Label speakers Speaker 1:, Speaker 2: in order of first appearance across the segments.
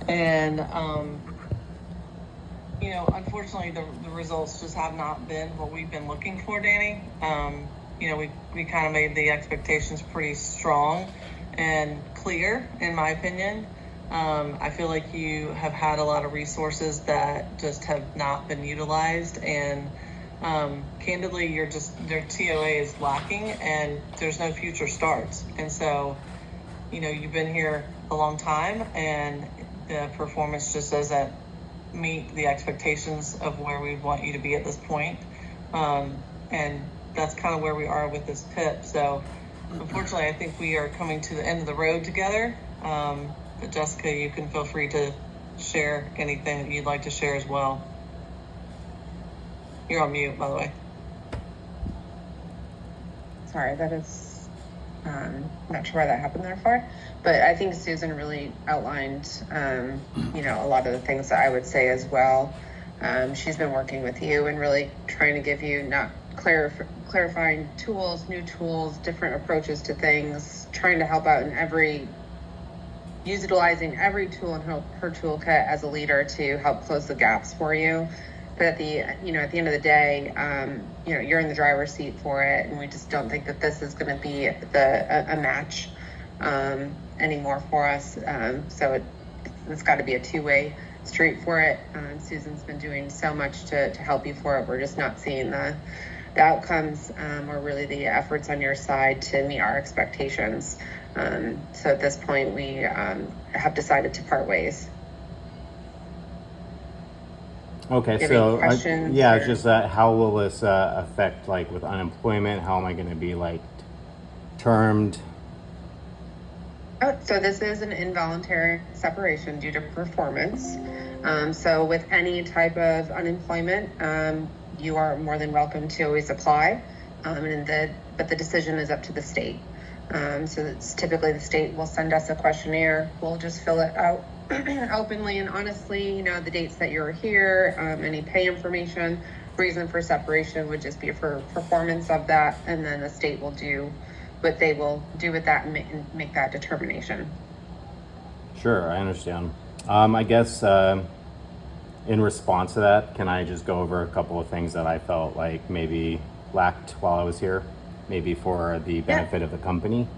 Speaker 1: And, unfortunately, the results just have not been what we've been looking for, Danny. We kind of made the expectations pretty strong and clear, in my opinion. I feel like you have had a lot of resources that just have not been utilized, and candidly, their TOA is lacking, and there's no future starts. And so, you've been here a long time, and the performance just doesn't meet the expectations of where we want you to be at this point. And that's kind of where we are with this PIP. So unfortunately, I think we are coming to the end of the road together. But Jessica, you can feel free to share anything that you'd like to share as well. You're on mute, by the way.
Speaker 2: Sorry, that is, not sure why that happened there for, but I think Susan really outlined, a lot of the things that I would say as well. She's been working with you and really trying to give you clarifying tools, new tools, different approaches to things, trying to help out in utilizing every tool in her toolkit as a leader to help close the gaps for you. But at the end of the day, you're in the driver's seat for it, and we just don't think that this is going to be a match anymore for us. So it's got to be a two-way street for it. Susan's been doing so much to help you for it. We're just not seeing the outcomes or really the efforts on your side to meet our expectations. So at this point, we have decided to part ways.
Speaker 3: Okay, so it's just how will this affect, like, with unemployment? How am I going to be, like, termed?
Speaker 2: So this is an involuntary separation due to performance. So with any type of unemployment, you are more than welcome to always apply, but the decision is up to the state. So it's typically the state will send us a questionnaire. We'll just fill it out openly and honestly, the dates that you're here, any pay information. Reason for separation would just be for performance of that, and then the state will do what they will do with that and make that determination.
Speaker 3: Sure, I understand. I guess in response to that, can I just go over a couple of things that I felt like maybe lacked while I was here, maybe for the benefit of the company?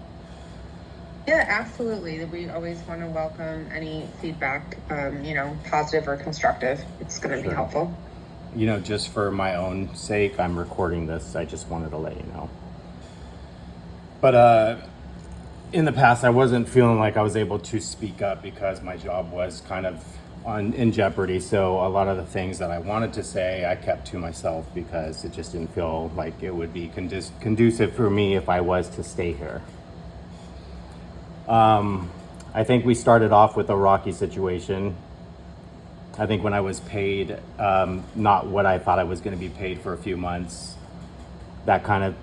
Speaker 2: Yeah, absolutely. We always want to welcome any feedback, positive or constructive. It's going to be helpful.
Speaker 3: Just for my own sake, I'm recording this. I just wanted to let you know. But in the past, I wasn't feeling like I was able to speak up because my job was kind of in jeopardy. So a lot of the things that I wanted to say, I kept to myself because it just didn't feel like it would be conducive for me if I was to stay here. I think we started off with a rocky situation. I think when I was paid not what I thought I was going to be paid for a few months, that kind of,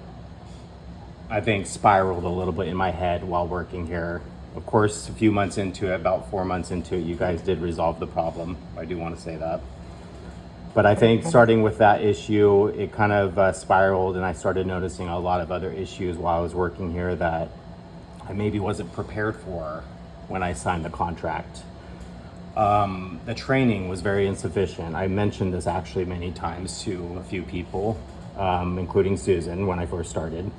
Speaker 3: I think, spiraled a little bit in my head while working here. Of course, a few months into it, about 4 months into it, you guys did resolve the problem. I do want to say that. But I think starting with that issue, it kind of spiraled, and I started noticing a lot of other issues while I was working here that I maybe wasn't prepared for when I signed the contract. The training was very insufficient. I mentioned this actually many times to a few people, including Susan, when I first started.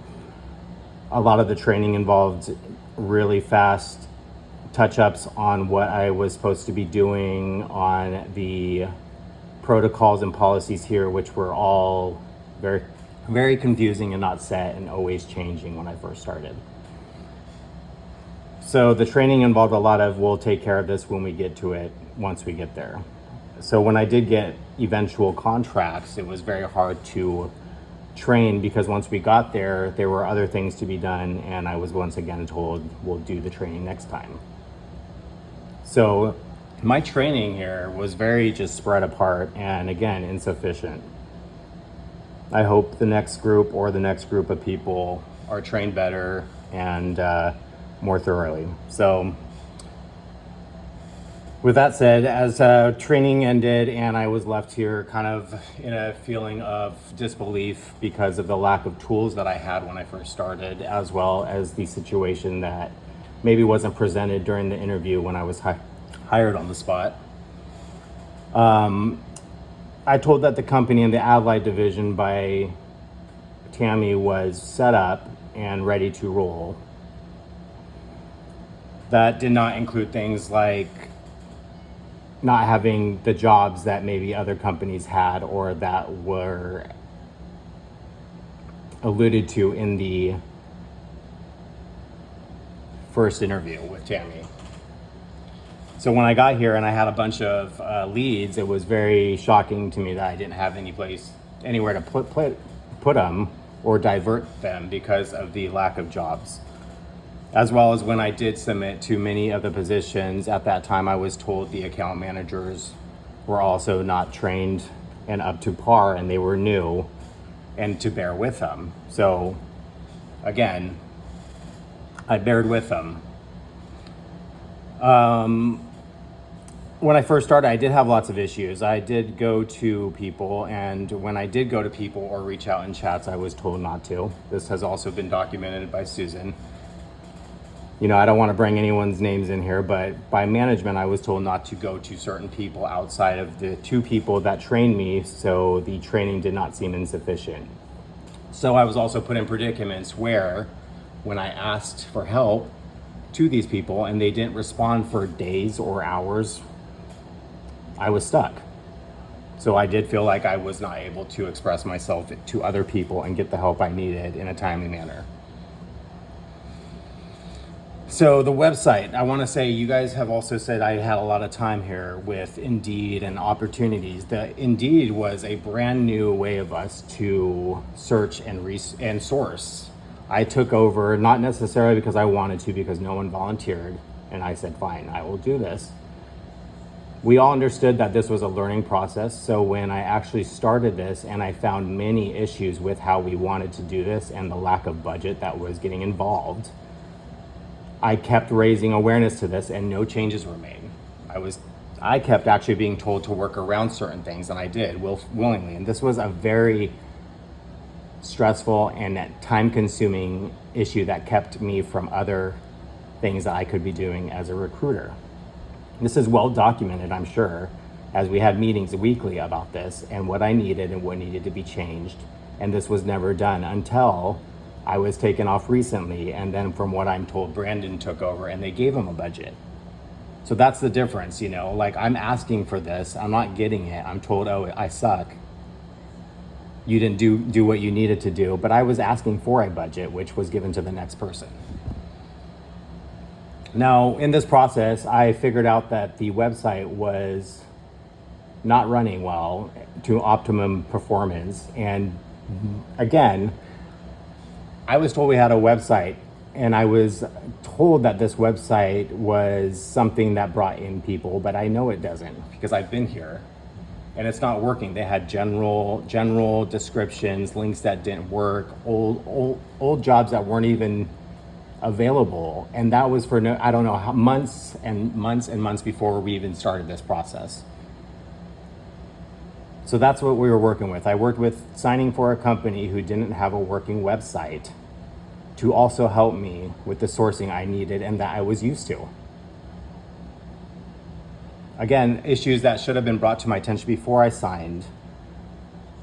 Speaker 3: A lot of the training involved really fast touch-ups on what I was supposed to be doing on the protocols and policies here, which were all very, very confusing and not set and always changing when I first started. So the training involved a lot of, we'll take care of this when we get to it, once we get there. So when I did get eventual contracts, it was very hard to train because once we got there, there were other things to be done, and I was once again told, we'll do the training next time. So my training here was very just spread apart and, again, insufficient. I hope the next group or the next group of people are trained better and more thoroughly. So with that said, as training ended and I was left here kind of in a feeling of disbelief because of the lack of tools that I had when I first started, as well as the situation that maybe wasn't presented during the interview when I was hired on the spot. I told that the company in the Adelaide division by Tammy was set up and ready to roll. That did not include things like not having the jobs that maybe other companies had or that were alluded to in the first interview with Tammy. So when I got here and I had a bunch of leads, it was very shocking to me that I didn't have anywhere to put them or divert them because of the lack of jobs. As well as when I did submit to many of the positions, at that time I was told the account managers were also not trained and up to par and they were new and to bear with them. So again, I bared with them. When I first started, I did have lots of issues. I did go to people, and when I did go to people or reach out in chats, I was told not to. This has also been documented by Susan. You know, I don't want to bring anyone's names in here, but by management, I was told not to go to certain people outside of the 2 people that trained me, so the training did not seem insufficient. So I was also put in predicaments where, when I asked for help to these people and they didn't respond for days or hours, I was stuck. So I did feel like I was not able to express myself to other people and get the help I needed in a timely manner. So the website, I want to say you guys have also said I had a lot of time here with Indeed and opportunities. The Indeed was a brand new way of us to search and source. I took over, not necessarily because I wanted to, because no one volunteered, and I said, fine, I will do this. We all understood that this was a learning process, so when I actually started this and I found many issues with how we wanted to do this and the lack of budget that was getting involved, I kept raising awareness to this and no changes were made. I kept actually being told to work around certain things, and I did willingly, and this was a very stressful and time-consuming issue that kept me from other things that I could be doing as a recruiter. This is well documented, I'm sure, as we had meetings weekly about this and what I needed and what needed to be changed. And this was never done until I was taken off recently. And then from what I'm told, Brandon took over and they gave him a budget. So that's the difference, you know, like I'm asking for this, I'm not getting it. I'm told, oh, I suck. You didn't do what you needed to do, but I was asking for a budget, which was given to the next person. Now, in this process, I figured out that the website was not running well to optimum performance. And again, I was told we had a website, and I was told that this website was something that brought in people, but I know it doesn't because I've been here and it's not working. They had general descriptions, links that didn't work, old jobs that weren't even available, and that was for I don't know how months and months before we even started this process. So that's what we were working with. I worked with signing for a company who didn't have a working website to also help me with the sourcing I needed and that I was used to. Again, issues that should have been brought to my attention before I signed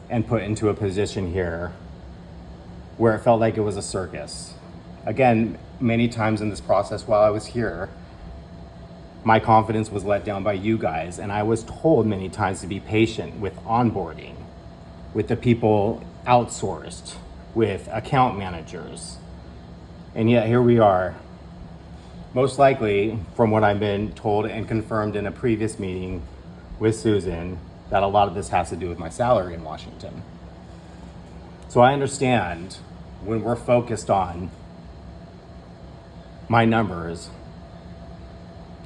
Speaker 3: and put into a position here where it felt like it was a circus. Again, many times in this process while I was here, my confidence was let down by you guys, and I was told many times to be patient with onboarding, with the people outsourced, with account managers. And yet here we are. Most likely, from what I've been told and confirmed in a previous meeting with Susan, that a lot of this has to do with my salary in Washington. So I understand when we're focused on my numbers,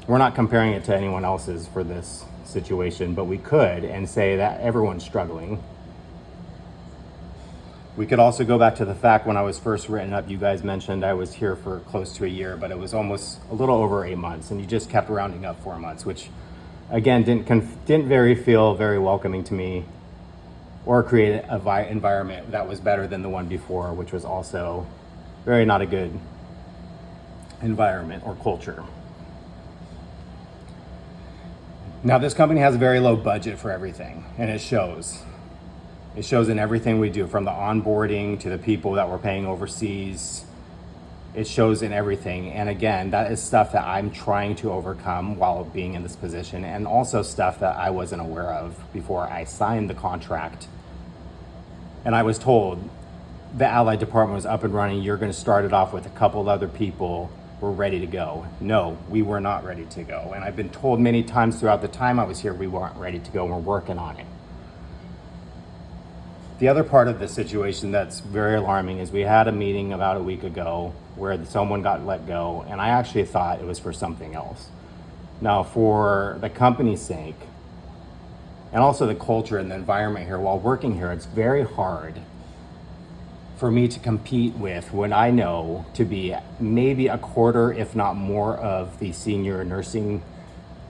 Speaker 3: we're not comparing it to anyone else's for this situation, but we could and say that everyone's struggling. We could also go back to the fact when I was first written up, you guys mentioned I was here for close to a year, but it was almost a little over 8 months, and you just kept rounding up 4 months, which again didn't feel very welcoming to me, or create an environment that was better than the one before, which was also very not a good environment or culture. Now, this company has a very low budget for everything, and it shows. It shows in everything we do, from the onboarding to the people that we're paying overseas. It shows in everything. And again, that is stuff that I'm trying to overcome while being in this position, and also stuff that I wasn't aware of before I signed the contract. And I was told the Allied department was up and running. You're going to start it off with a couple of other people. We're ready to go. No, we were not ready to go. And I've been told many times throughout the time I was here, we weren't ready to go. We're working on it. The other part of the situation that's very alarming is we had a meeting about a week ago where someone got let go, and I actually thought it was for something else. Now, for the company's sake, and also the culture and the environment here, while working here, it's very hard for me to compete with what I know to be maybe a quarter, if not more, of the senior nursing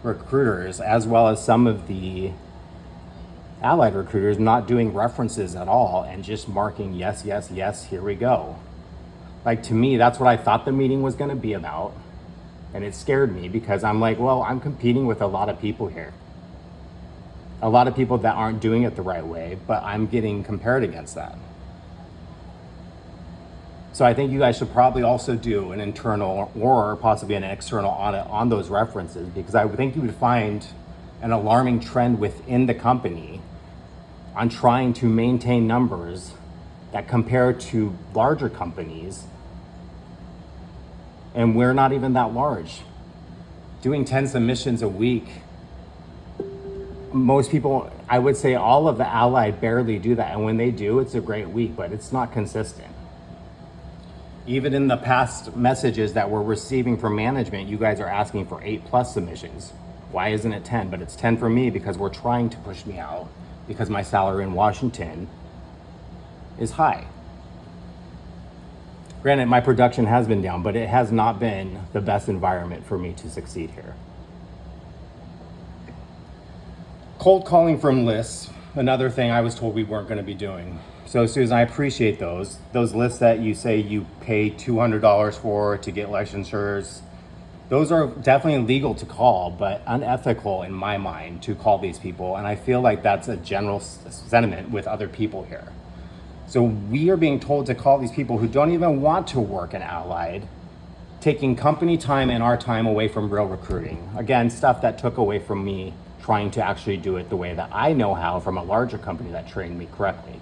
Speaker 3: recruiters, as well as some of the Allied recruiters not doing references at all and just marking yes, yes, yes, here we go. Like, to me, that's what I thought the meeting was going to be about. And it scared me because I'm like, well, I'm competing with a lot of people here. A lot of people that aren't doing it the right way, but I'm getting compared against that. So I think you guys should probably also do an internal or possibly an external audit on those references, because I think you would find an alarming trend within the company on trying to maintain numbers that compare to larger companies, and we're not even that large. Doing 10 submissions a week, most people, I would say all of the Allied barely do that, and when they do, it's a great week, but it's not consistent. Even in the past messages that we're receiving from management, you guys are asking for 8+ submissions. Why isn't it 10? But it's 10 for me because we're trying to push me out, because my salary in Washington is high. Granted, my production has been down, but it has not been the best environment for me to succeed here. Cold calling from lists, another thing I was told we weren't going to be doing. So Susan, I appreciate those lists that you say you pay $200 for to get licensures. Those are definitely legal to call, but unethical in my mind to call these people. And I feel like that's a general sentiment with other people here. So we are being told to call these people who don't even want to work in Allied, taking company time and our time away from real recruiting. Again, stuff that took away from me trying to actually do it the way that I know how from a larger company that trained me correctly.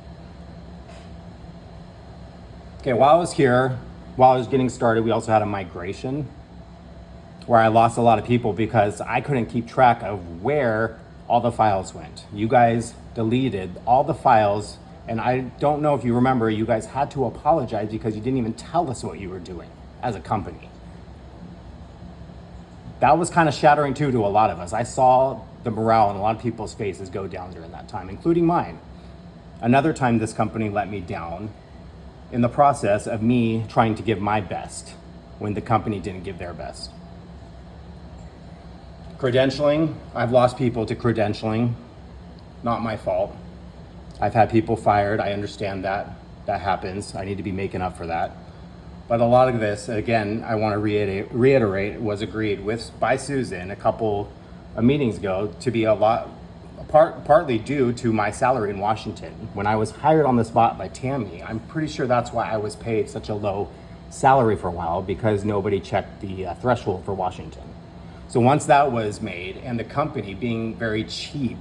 Speaker 3: Okay, while I was here, while I was getting started, we also had a migration where I lost a lot of people because I couldn't keep track of where all the files went. You guys deleted all the files, and I don't know if you remember, you guys had to apologize because you didn't even tell us what you were doing as a company. That was kind of shattering too to a lot of us. I saw the morale in a lot of people's faces go down during that time, including mine. Another time this company let me down in the process of me trying to give my best when the company didn't give their best. Credentialing, I've lost people to credentialing, not my fault. I've had people fired, I understand that happens. I need to be making up for that. But a lot of this, again, I want to reiterate, was agreed with by Susan a couple of meetings ago to be partly due to my salary in Washington. When I was hired on the spot by Tammy, I'm pretty sure that's why I was paid such a low salary for a while, because nobody checked the threshold for Washington. So once that was made, and the company being very cheap,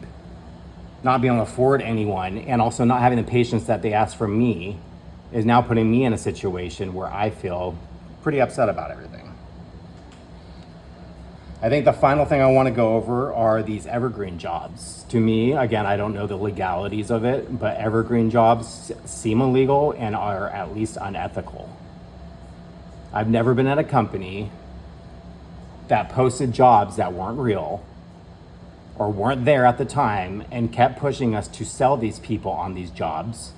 Speaker 3: not being able to afford anyone, and also not having the patience that they asked from me, is now putting me in a situation where I feel pretty upset about everything. I think the final thing I want to go over are these evergreen jobs. To me, again, I don't know the legalities of it, but evergreen jobs seem illegal and are at least unethical. I've never been at a company that posted jobs that weren't real or weren't there at the time and kept pushing us to sell these people on these jobs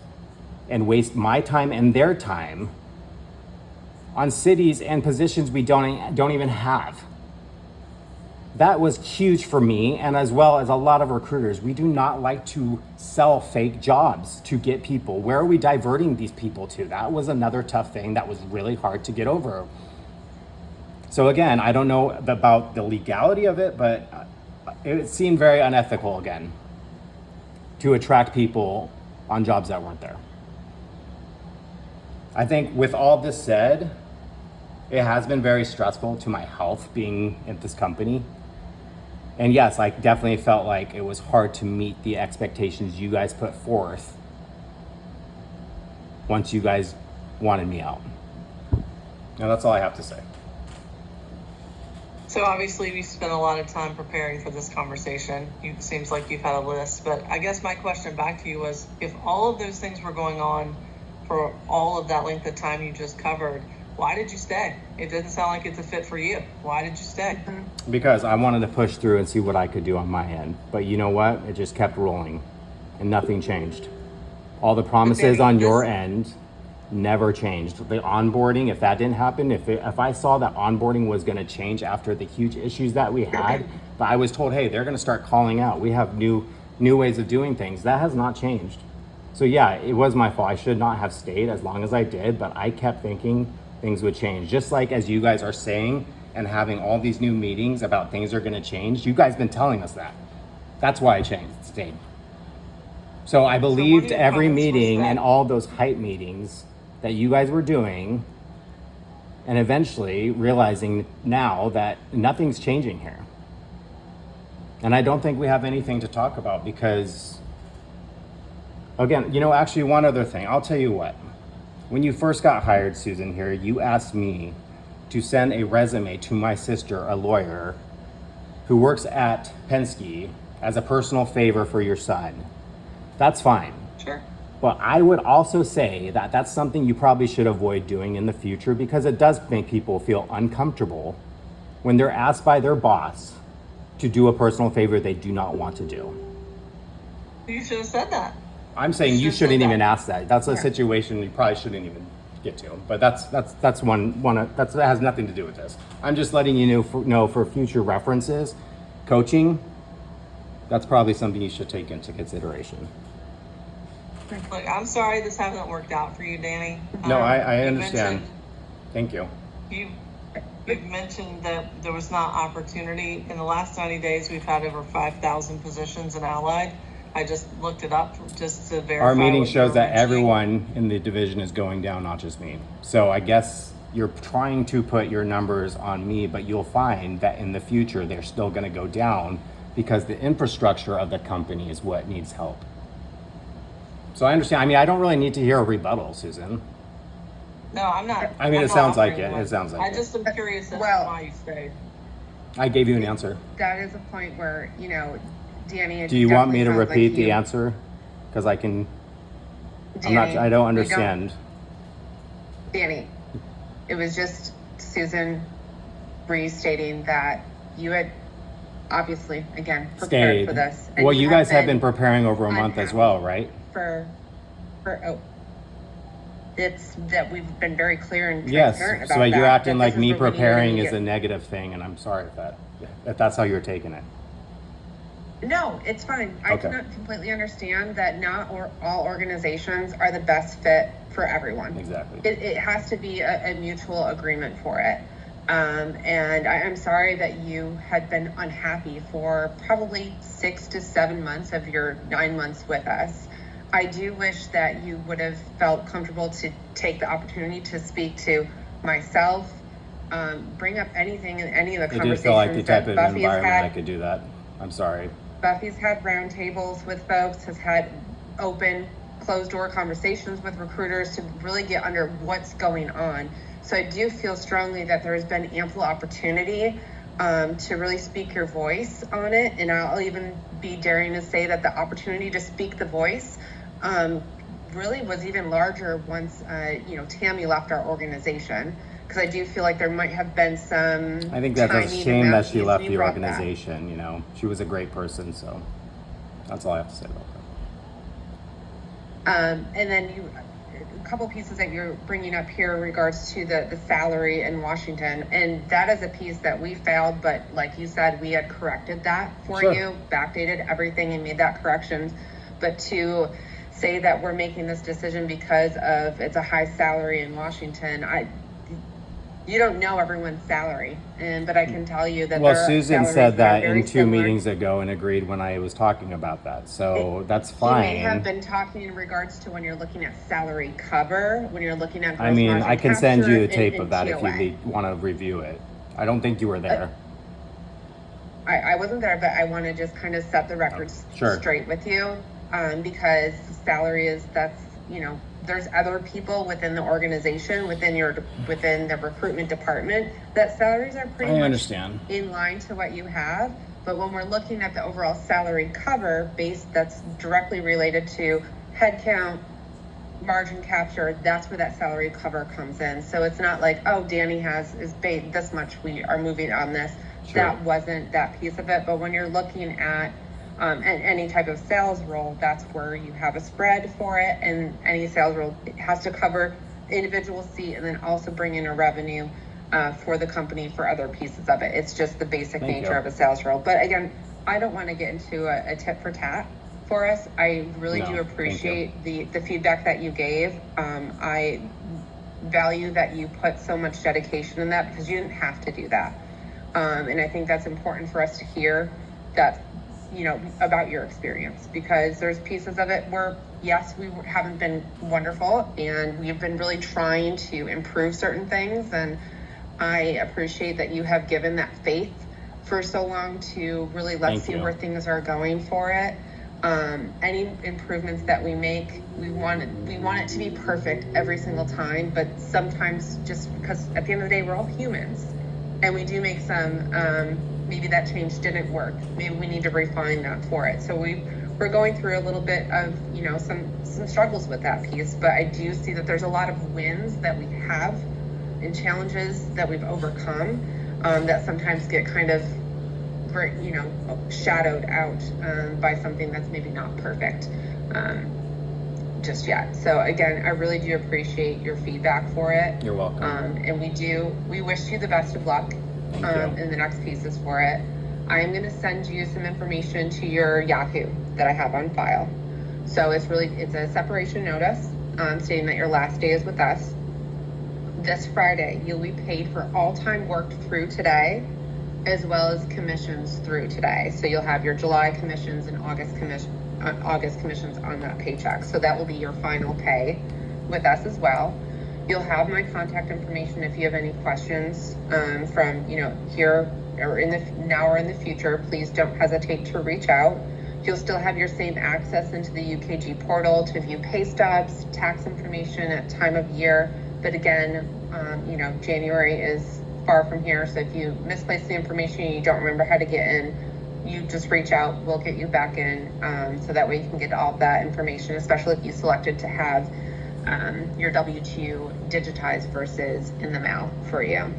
Speaker 3: and waste my time and their time on cities and positions we don't even have. That was huge for me, and as well as a lot of recruiters. We do not like to sell fake jobs to get people. Where are we diverting these people to? That was another tough thing that was really hard to get over. So again, I don't know about the legality of it, but it seemed very unethical again to attract people on jobs that weren't there. I think with all this said, it has been very stressful to my health being at this company. And yes, I definitely felt like it was hard to meet the expectations you guys put forth once you guys wanted me out. Now that's all I have to say.
Speaker 1: So obviously we spent a lot of time preparing for this conversation. It seems like you've had a list, but I guess my question back to you was, if all of those things were going on for all of that length of time you just covered, why did you stay? It doesn't sound like it's a fit for you. Why did you stay?
Speaker 3: Because I wanted to push through and see what I could do on my end. But you know what? It just kept rolling and nothing changed. All the promises on your end never changed. The onboarding, if that didn't happen, if I saw that onboarding was going to change after the huge issues that we had, but I was told, hey, they're going to start calling out. We have new ways of doing things. That has not changed. So yeah, it was my fault. I should not have stayed as long as I did, but I kept thinking things would change. Just like as you guys are saying and having all these new meetings about things are going to change, you guys been telling us that. That's why I stayed. So I believed every meeting and all those hype meetings that you guys were doing, and eventually realizing now that nothing's changing here. And I don't think we have anything to talk about because, again, actually one other thing, I'll tell you what. When you first got hired, Susan, here, you asked me to send a resume to my sister, a lawyer, who works at Penske as a personal favor for your son. That's fine.
Speaker 1: Sure.
Speaker 3: But I would also say that that's something you probably should avoid doing in the future because it does make people feel uncomfortable when they're asked by their boss to do a personal favor they do not want to do.
Speaker 1: You should have said that.
Speaker 3: I'm saying you shouldn't even ask that. That's a situation you probably shouldn't even get to. But that's that has nothing to do with this. I'm just letting you know for future references, coaching, that's probably something you should take into consideration.
Speaker 1: Look, I'm sorry this hasn't worked out for you, Danny.
Speaker 3: No, I
Speaker 1: you
Speaker 3: understand. Thank you.
Speaker 1: You've mentioned that there was not opportunity. In the last 90 days, we've had over 5,000 positions in Allied. I just looked it up just to verify.
Speaker 3: Our meeting
Speaker 1: what
Speaker 3: shows
Speaker 1: you're
Speaker 3: that
Speaker 1: mentioning.
Speaker 3: everyone in the division is going down, not just me. So I guess you're trying to put your numbers on me, but you'll find that in the future, they're still going to go down because the infrastructure of the company is what needs help. So I understand. I mean, I don't really need to hear a rebuttal, Susan.
Speaker 1: No, I'm not.
Speaker 3: I mean,
Speaker 1: I'm
Speaker 3: it
Speaker 1: not
Speaker 3: sounds like
Speaker 1: offering
Speaker 3: it.
Speaker 1: one.
Speaker 3: It sounds like
Speaker 1: I
Speaker 3: it.
Speaker 1: just am curious as to
Speaker 2: Well-
Speaker 1: why you stayed.
Speaker 3: I gave you an answer.
Speaker 2: That is a point where, Danny.
Speaker 3: Do you want me to repeat the answer? Because I can. I don't understand.
Speaker 2: Danny, it was just Susan restating that you had obviously, again, prepared
Speaker 3: Stayed.
Speaker 2: for this. And
Speaker 3: Well, you guys have been
Speaker 2: been
Speaker 3: preparing over a month as
Speaker 2: unhappy.
Speaker 3: well, right?
Speaker 2: It's that we've been very clear and
Speaker 3: Yes.
Speaker 2: transparent about
Speaker 3: So you're
Speaker 2: that,
Speaker 3: acting
Speaker 2: that
Speaker 3: like
Speaker 2: this
Speaker 3: me
Speaker 2: is what we need
Speaker 3: preparing
Speaker 2: to
Speaker 3: is
Speaker 2: do.
Speaker 3: a negative thing, and I'm sorry if that's how you're taking it.
Speaker 2: No, it's fine. I
Speaker 3: Okay.
Speaker 2: can completely understand that not all organizations are the best fit for everyone.
Speaker 3: Exactly.
Speaker 2: It has to be a mutual agreement for it. And I'm sorry that you had been unhappy for probably 6 to 7 months of your 9 months with us. I do wish that you would have felt comfortable to take the opportunity to speak to myself, bring up anything in any of the
Speaker 3: It
Speaker 2: conversations
Speaker 3: did feel like the type
Speaker 2: that
Speaker 3: of
Speaker 2: Buffy's
Speaker 3: environment I
Speaker 2: had.
Speaker 3: could do that. I'm sorry.
Speaker 2: Buffy's had roundtables with folks, has had open, closed door conversations with recruiters to really get under what's going on. So I do feel strongly that there has been ample opportunity to really speak your voice on it. And I'll even be daring to say that the opportunity to speak the voice really was even larger once, Tammy left our organization. Because I do feel like there might have been some.
Speaker 3: I think that's a
Speaker 2: timing
Speaker 3: shame that she
Speaker 2: anomalies
Speaker 3: left
Speaker 2: when
Speaker 3: the
Speaker 2: you brought that.
Speaker 3: organization. She was a great person, so that's all I have to say about that.
Speaker 2: And then a couple pieces that you're bringing up here in regards to the salary in Washington, and that is a piece that we failed, but like you said, we had corrected that for
Speaker 3: Sure.
Speaker 2: you, backdated everything and made that corrections. But to say that we're making this decision because of it's a high salary in Washington, you don't know everyone's salary, but I can tell you that
Speaker 3: Well,
Speaker 2: their
Speaker 3: Susan
Speaker 2: salaries
Speaker 3: said
Speaker 2: are
Speaker 3: that
Speaker 2: very
Speaker 3: in 2
Speaker 2: similar.
Speaker 3: meetings ago and agreed when I was talking about that. So that's
Speaker 2: He may have
Speaker 3: fine.
Speaker 2: been talking in regards to when you're looking at salary cover, when you're looking at gross
Speaker 3: I mean,
Speaker 2: margin
Speaker 3: I can send
Speaker 2: capture
Speaker 3: you the tape
Speaker 2: and
Speaker 3: of that if
Speaker 2: TOA.
Speaker 3: you want to review it. I don't think you were there.
Speaker 2: I wasn't there, but I want to just kind of set the records
Speaker 3: Sure.
Speaker 2: straight with you, because salary is, that's, you know, there's other people within the organization, within the recruitment department, that salaries are pretty
Speaker 3: I
Speaker 2: much
Speaker 3: understand.
Speaker 2: in line to what you have. But when we're looking at the overall salary cover base, that's directly related to headcount, margin capture, that's where that salary cover comes in. So it's not like, oh, Danny is paid this much, we are moving on this.
Speaker 3: Sure.
Speaker 2: That wasn't that piece of it. But when you're looking at any type of sales role, that's where you have a spread for it, and any sales role has to cover individual seat and then also bring in a revenue for the company for other pieces of it. It's just the basic
Speaker 3: Thank
Speaker 2: nature
Speaker 3: you.
Speaker 2: of a sales role. But again, I don't want to get into a tit for tat for us. I really
Speaker 3: No,
Speaker 2: do
Speaker 3: thank you.
Speaker 2: appreciate the feedback that you gave. I value that you put so much dedication in that, because you didn't have to do that. And I think that's important for us to hear that, you know, about your experience, because there's pieces of it where, yes, we haven't been wonderful and we've been really trying to improve certain things. And I appreciate that you have given that faith for so long to really let's
Speaker 3: Thank
Speaker 2: see
Speaker 3: you.
Speaker 2: where things are going for it. Any improvements that we make, we want it to be perfect every single time, but sometimes, just because at the end of the day, we're all humans and we do make some, maybe that change didn't work. Maybe we need to refine that for it. So we're going through a little bit of, you know, some struggles with that piece, but I do see that there's a lot of wins that we have and challenges that we've overcome, that sometimes get kind of, you know, shadowed out by something that's maybe not perfect just yet. So again, I really do appreciate your feedback for it.
Speaker 3: You're welcome.
Speaker 2: And we wish you the best of luck
Speaker 3: Thank you.
Speaker 2: in the next pieces for it. I am going to send you some information to your Yahoo that I have on file. So it's a separation notice stating that your last day is with us. This Friday, you'll be paid for all time worked through today, as well as commissions through today. So you'll have your July commissions and August commissions on that paycheck. So that will be your final pay with us as well. You'll have my contact information if you have any questions from, you know, here or now or in the future. Please don't hesitate to reach out. You'll still have your same access into the UKG portal to view pay stubs, tax information at time of year. But again, you know, January is far from here. So if you misplace the information and you don't remember how to get in, you just reach out. We'll get you back in, so that way you can get all that information, especially if you selected to have your W-2 digitized versus in the mail for you.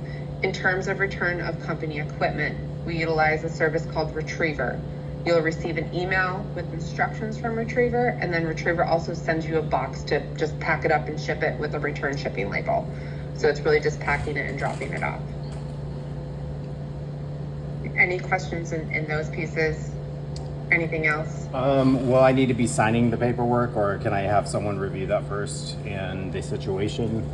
Speaker 2: In terms of return of company equipment, we utilize a service called Retriever. You'll receive an email with instructions from Retriever, and then Retriever also sends you a box to just pack it up and ship it with a return shipping label. So it's really just packing it and dropping it off. Any questions in those pieces? Anything else?
Speaker 3: Well, I need to be signing the paperwork, or can I have someone review that first and the situation?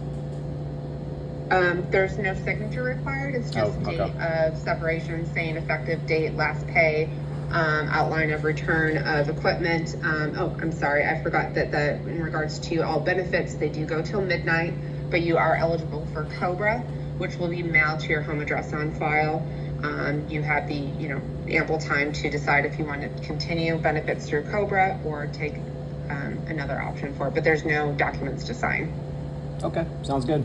Speaker 2: There's no signature required. It's just
Speaker 3: okay.
Speaker 2: date of separation, saying effective date, last pay, outline of return of equipment. I'm sorry, I forgot that in regards to all benefits, they do go till midnight, but you are eligible for COBRA, which will be mailed to your home address on file. You have the, you know, ample time to decide if you want to continue benefits through COBRA or take another option for it, but there's no documents to sign.
Speaker 3: Okay, sounds good.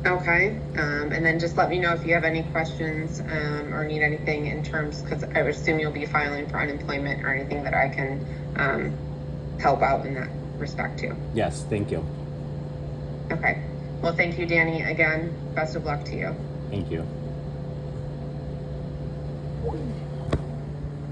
Speaker 2: Okay, and then just let me know if you have any questions or need anything in terms, because I would assume you'll be filing for unemployment or anything that I can help out in that respect too.
Speaker 3: Yes, thank you.
Speaker 2: Okay, well, thank you, Danny. Again, best of luck to you.
Speaker 3: Thank you.